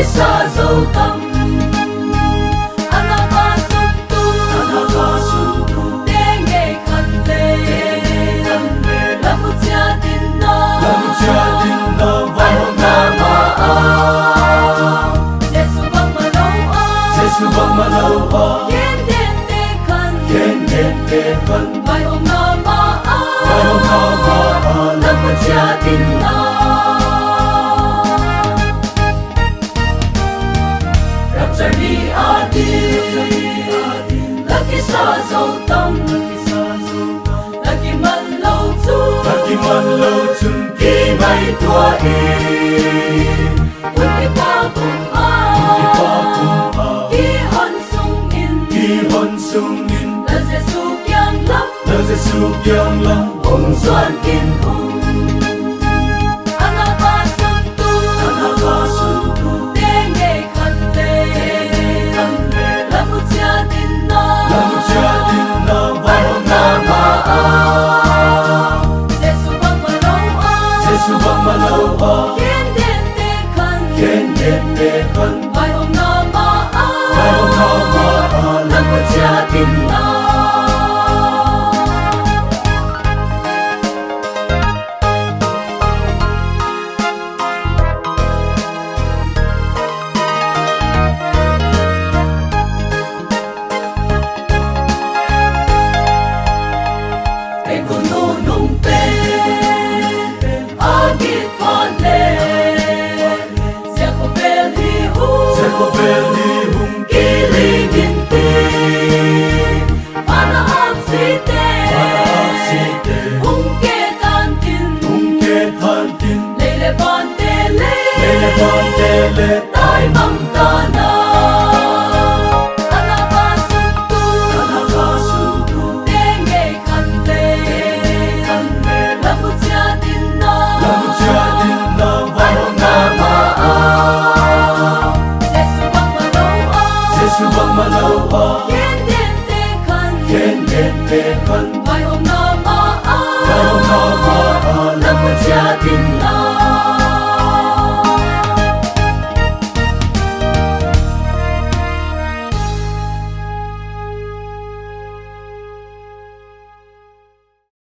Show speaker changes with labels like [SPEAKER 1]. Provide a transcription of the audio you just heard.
[SPEAKER 1] sa dâu tâm để nghe khăn lê làm một gia đình nó vai hôm na ma Giêsu bang ma lâu kiến đen tê khăn vai hôm na ma làm một gia đình nó Rabjani adin lagi sa dâu tâm lagi man lâu chung kỳ bay tua in quân kỳ pa cùng kỳ hôn sung in là Giêsu kiang lắm hùng doan kinh hùng kiến đen tê khăn vai hôm na ma làm một gia đình nó em còn nô nung pe agit pale Ko beli hung kilingin ti Para apsite Hung ke tantin Leile pantele Tai mang tana Anakasuntu Denge kanle Lamut siatin na Vayong nama Giêsu bang ma lâu kiến đen tê khăn vai hôm na ma làm một gia đình nó